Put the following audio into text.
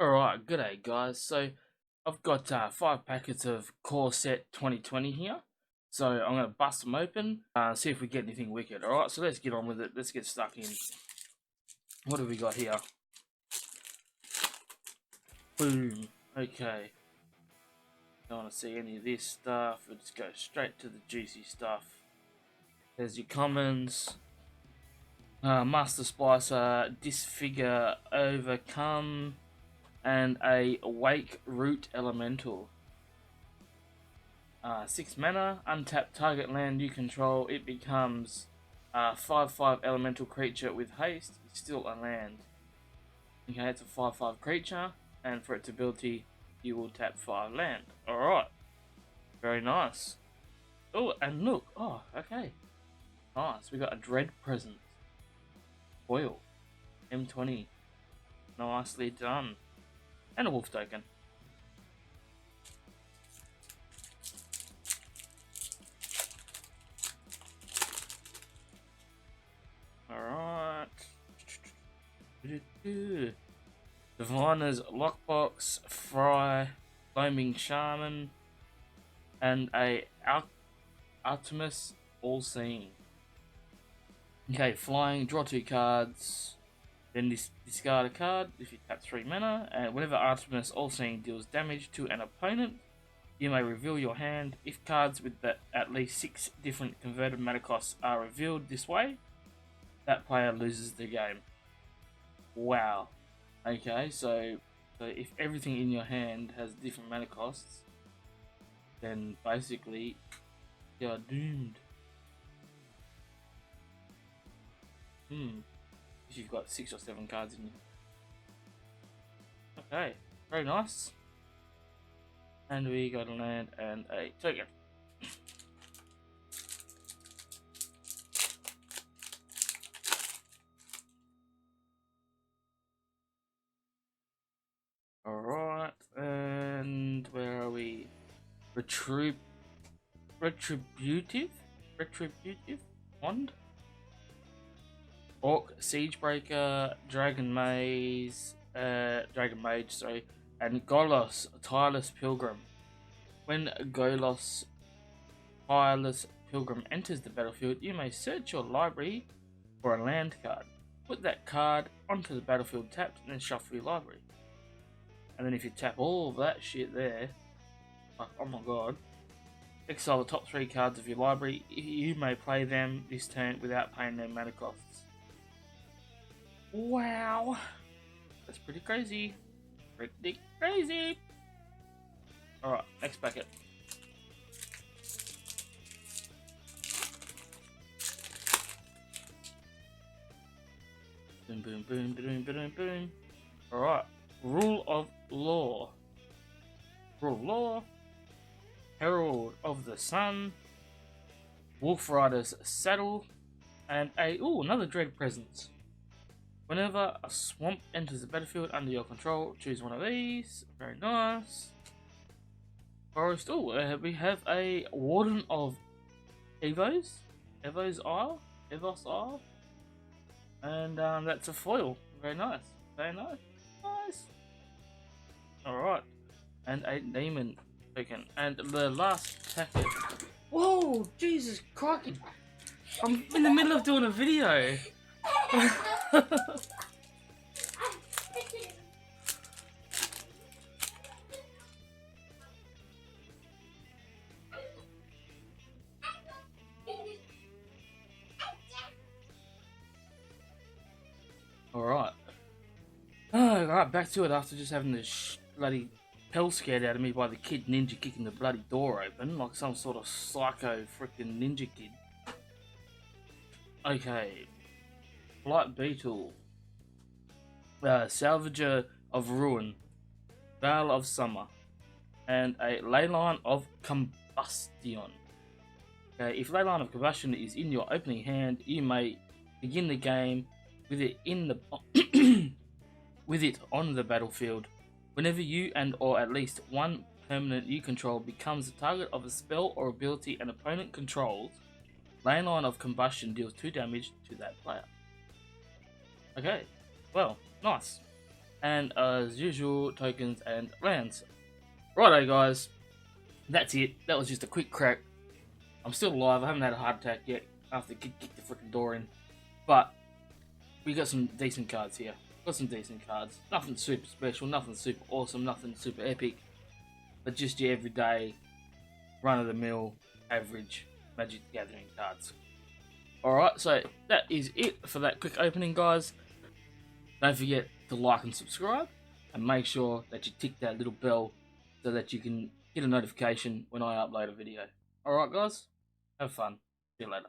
Alright, g'day guys. So I've got 5 packets of Core Set 2020 here. So I'm going to bust them open, see if we get anything wicked. Alright, so let's get on with it. Let's get stuck in. What have we got here? Boom. Okay. Don't want to see any of this stuff. We'll just go straight to the juicy stuff. There's your commons. Master Splicer, Disfigure, Overcome, and a Wake Root Elemental. 6 mana, untap target land you control, it becomes a 5/5 elemental creature with haste, it's still a land. Okay, it's a 5/5 creature, and for its ability, you will tap 5 land. Alright, very nice. Oh, and look, oh, okay. Nice, we got a Dread Presence. Foil. M20. Nicely done. And a Wolf Token. Alright. Diviner's Lockbox, Fry, Foaming Shaman, and a Artemis All-Seeing. Okay, flying, draw 2 cards, then discard a card if you tap 3 mana, and whenever Artemis All-Seeing deals damage to an opponent, you may reveal your hand. If cards with at least 6 different converted mana costs are revealed this way, that player loses the game. Wow. Okay, so if everything in your hand has different mana costs, then basically you're doomed. If you've got 6 or 7 cards in you. Okay, very nice. And we got a land and a token. Alright, and where are we? Retributive Wand? Orc Siegebreaker, Dragon Mage, sorry, and Golos Tireless Pilgrim. When Golos Tireless Pilgrim enters the battlefield, you may search your library for a land card. Put that card onto the battlefield tapped and then shuffle your library. And then if you tap all of that shit there, oh my god, exile the top 3 cards of your library. You may play them this turn without paying their mana costs. Wow, that's pretty crazy. Pretty crazy. Alright, next packet. Boom, boom, boom, boom, boom, boom. Alright, Rule of Law. Rule of Law. Herald of the Sun. Wolf Rider's Saddle. And another Dread Presence. Whenever a swamp enters the battlefield under your control, choose one of these. Very nice. Forest. We have a Warden of Evos Isle. And that's a foil. Very nice. Very nice. Nice. Alright. And a Demon token. And the last packet. Whoa! Jesus Christ! I'm in the middle of doing a video. Alright. Alright, back to it after just having this bloody hell scared out of me by the kid ninja kicking the bloody door open like some sort of psycho freaking ninja kid. Okay. Blight Beetle. Salvager of Ruin. Veil of Summer. And a Leyline of Combustion. Okay, if Leyline of Combustion is in your opening hand, you may begin the game with it with it on the battlefield. Whenever you or at least one permanent you control becomes the target of a spell or ability an opponent controls, Leyline of Combustion deals 2 damage to that player. Okay, well, nice. and as usual, tokens and lands. Righto, guys, that's it. That was just a quick crack. I'm still alive. I haven't had a heart attack yet after kick the freaking door in, but we got some decent cards here. Got some decent cards. Nothing super special, nothing super awesome, nothing super epic, but just your everyday, run-of-the-mill, average Magic the Gathering cards. Alright, so that is it for that quick opening, guys. Don't forget to like and subscribe, and make sure that you tick that little bell so that you can get a notification when I upload a video. Alright, guys, have fun. See you later.